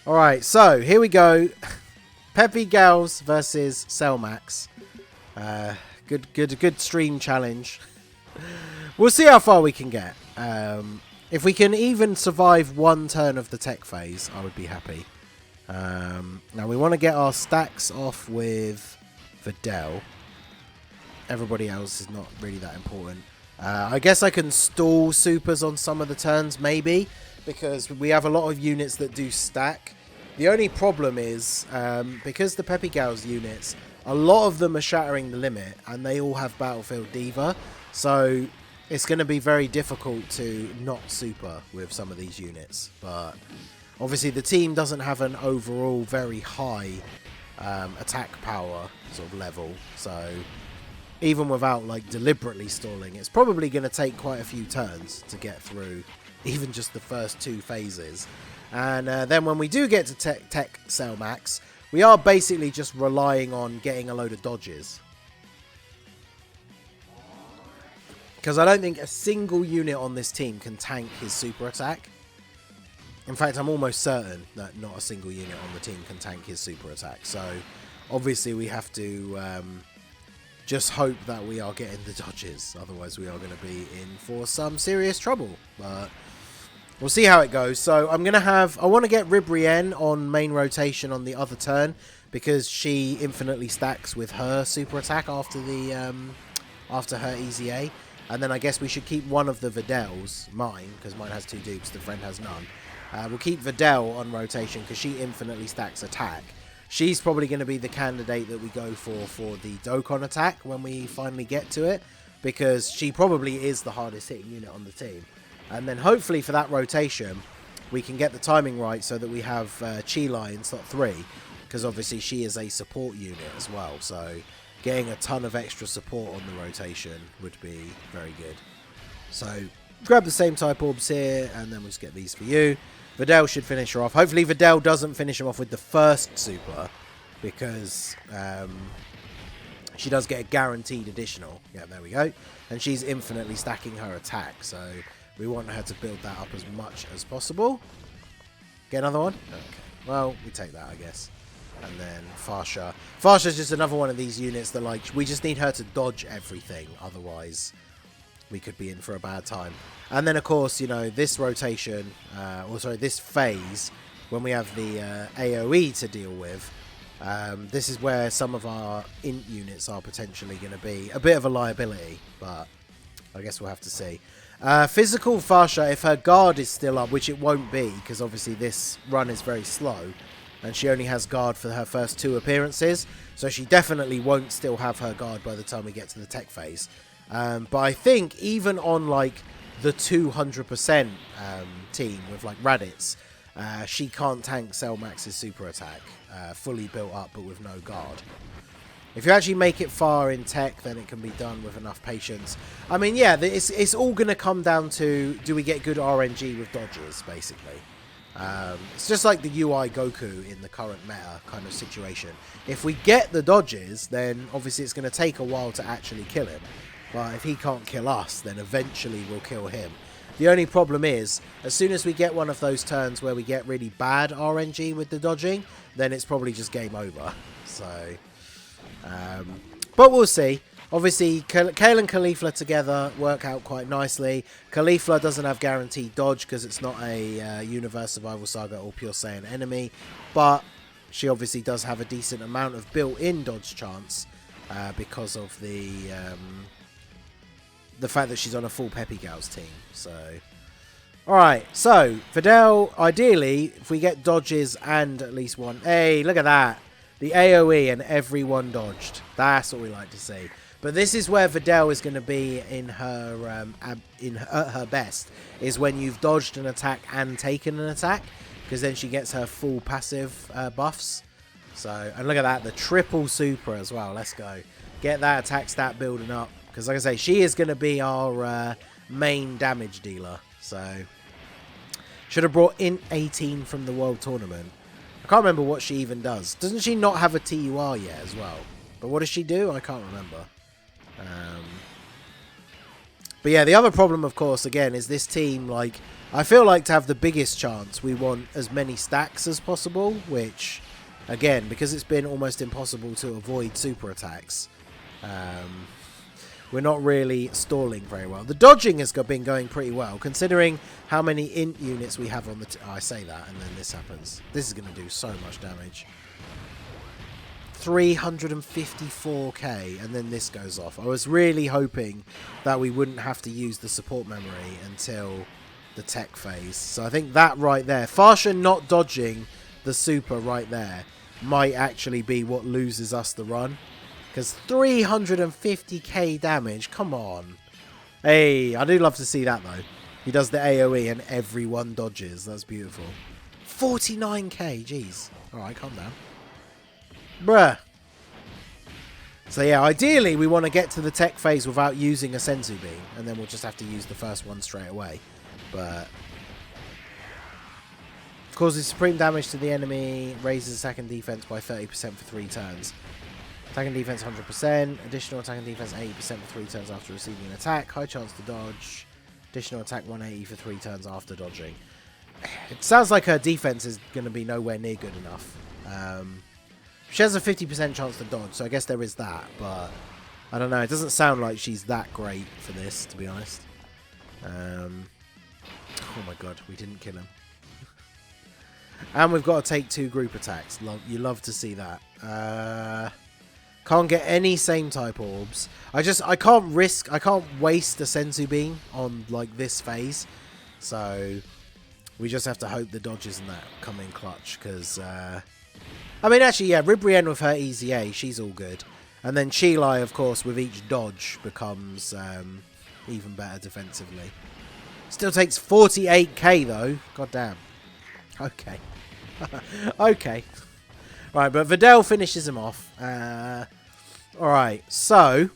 Alright, so here we go. Peppy Gals versus Cellmax. Good stream challenge. We'll see how far we can get. If we can even survive one turn of the tech phase, I would be happy. Now we want to get our stacks off with Videl. Everybody else is not really that important. I guess I can stall supers on some of the turns, maybe, because we have a lot of units that do stack. The only problem is, because the Peppy Gals units, a lot of them are shattering the limit, and they all have Battlefield Diva, so it's going to be very difficult to not super with some of these units. But obviously the team doesn't have an overall very high attack power sort of level, so even without like deliberately stalling, it's probably going to take quite a few turns to get through even just the first two phases. And then when we do get to tech Cell Max, we are basically just relying on getting a load of dodges. Because I don't think a single unit on this team can tank his super attack. In fact, I'm almost certain that not a single unit on the team can tank his super attack. So obviously we have to just hope that we are getting the dodges. Otherwise we are going to be in for some serious trouble. But we'll see how it goes. So I'm going to have... I want to get Ribrienne on main rotation on the other turn, because she infinitely stacks with her super attack after the after her easy A. And then I guess we should keep one of the Videls, mine, because mine has 2 dupes, the friend has none. We'll keep Videl on rotation because she infinitely stacks attack. She's probably going to be the candidate that we go for the Dokkan attack when we finally get to it, because she probably is the hardest hitting unit on the team. And then hopefully for that rotation, we can get the timing right so that we have Chilai in slot 3, because obviously she is a support unit as well. So getting a ton of extra support on the rotation would be very good. So grab the same type orbs here, and then we'll just get these for you. Videl should finish her off. Hopefully Videl doesn't finish him off with the first super, because she does get a guaranteed additional. Yeah, there we go. And she's infinitely stacking her attack, so we want her to build that up as much as possible. Get another one? Okay. Well, we take that, I guess. And then Farsha. Farsha's just another one of these units that, like, we just need her to dodge everything. Otherwise, we could be in for a bad time. And then, of course, you know, this rotation, or sorry, this phase, when we have the AoE to deal with, this is where some of our int units are potentially going to be a bit of a liability. But I guess we'll have to see. Physical Farsha, if her guard is still up, which it won't be, because obviously this run is very slow, and she only has guard for her first 2 appearances, so she definitely won't still have her guard by the time we get to the tech phase. But I think even on like the 200% team with like Raditz, she can't tank Cell Max's super attack, fully built up but with no guard. If you actually make it far in tech, then it can be done with enough patience. I mean, yeah, it's all going to come down to, do we get good RNG with dodges, basically. It's just like the UI Goku in the current meta kind of situation. If we get the dodges, then obviously it's going to take a while to actually kill him. But if he can't kill us, then eventually we'll kill him. The only problem is, as soon as we get one of those turns where we get really bad RNG with the dodging, then it's probably just game over. So, but we'll see. Obviously, Kale and Caulifla together work out quite nicely. Caulifla doesn't have guaranteed dodge because it's not a Universe Survival Saga or Pure Saiyan enemy, but she obviously does have a decent amount of built-in dodge chance because of the fact that she's on a full Peppy Gals team. So, alright, so Videl, ideally, if we get dodges and at least one... Hey, look at that! The AoE and everyone dodged. That's what we like to see. But this is where Videl is going to be in her her best, is when you've dodged an attack and taken an attack, because then she gets her full passive buffs. So, and look at that, the triple super as well. Let's go. Get that attack stat building up, because like I say, she is going to be our main damage dealer. So, should have brought in 18 from the World Tournament. I can't remember what she even does. Doesn't she not have a TUR yet as well? But what does she do? I can't remember. But yeah, the other problem, of course, again, is this team, like, I feel like to have the biggest chance, we want as many stacks as possible, which, again, because it's been almost impossible to avoid super attacks, we're not really stalling very well. The dodging has been going pretty well, considering how many int units we have on the... I say that, and then this happens. This is going to do so much damage. 354k, and then this goes off. I was really hoping that we wouldn't have to use the support memory until the tech phase. So I think that right there, Farsha not dodging the super right there, might actually be what loses us the run. Because 350k damage, come on. Hey, I do love to see that though. He does the AoE and everyone dodges. That's beautiful. 49k, jeez. Alright, calm down. Bruh. So yeah, ideally we want to get to the tech phase without using a Senzu Bean, and then we'll just have to use the first one straight away. But causes supreme damage to the enemy, raises attack and defense by 30% for 3 turns. Attack and defense 100%, additional attack and defense 80% for 3 turns after receiving an attack, high chance to dodge, additional attack 180 for 3 turns after dodging. It sounds like her defense is going to be nowhere near good enough. She has a 50% chance to dodge, so I guess there is that, but I don't know. It doesn't sound like she's that great for this, to be honest. Oh my god, we didn't kill him. And we've got to take 2 group attacks. You love to see that. Can't get any same type orbs. I can't waste a Senzu Bean on like this phase. So we just have to hope the dodges and that come in clutch, because I mean, actually, yeah, Ribrienne with her easy A, she's all good. And then Chilai, of course, with each dodge becomes even better defensively. Still takes 48k, though. God damn. Okay. Okay. Right, but Videl finishes him off. Alright, so...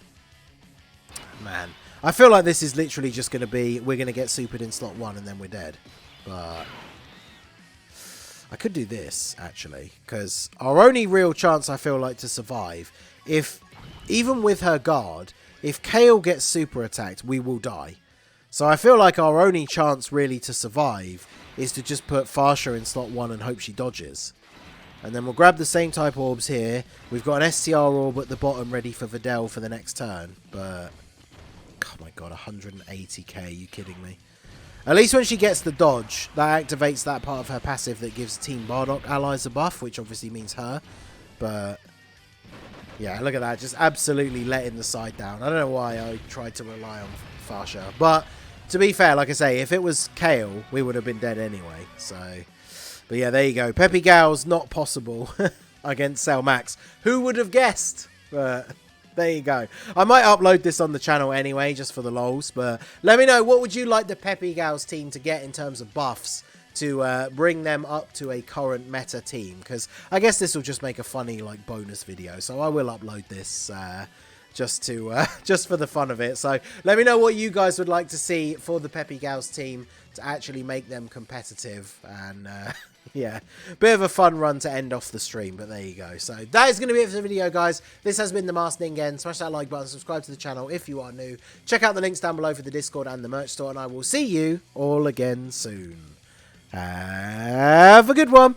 Man. I feel like this is literally just going to be... We're going to get supered in slot 1 and then we're dead. But... I could do this, actually, because our only real chance, I feel like, to survive, if, even with her guard, if Kale gets super attacked, we will die. So I feel like our only chance, really, to survive is to just put Farsha in slot 1 and hope she dodges. And then we'll grab the same type orbs here. We've got an STR orb at the bottom ready for Videl for the next turn, but... Oh my god, 180k, are you kidding me? At least when she gets the dodge, that activates that part of her passive that gives Team Bardock allies a buff, which obviously means her. But, yeah, look at that. Just absolutely letting the side down. I don't know why I tried to rely on Farsha. But, to be fair, like I say, if it was Kale, we would have been dead anyway. So, but yeah, there you go. Peppy Gals, not possible against Cell Max. Who would have guessed? But... There you go. I might upload this on the channel anyway, just for the lols. But let me know, what would you like the Peppy Gals team to get in terms of buffs to bring them up to a current meta team? Because I guess this will just make a funny like bonus video. So I will upload this just for the fun of it. So let me know what you guys would like to see for the Peppy Gals team to actually make them competitive. And yeah, bit of a fun run to end off the stream, but there you go. So that is going to be it for the video, guys. This has been the Masked Ningen. Smash that like button, subscribe to the channel if you are new. Check out the links down below for the Discord and the merch store, and I will see you all again soon. Have a good one.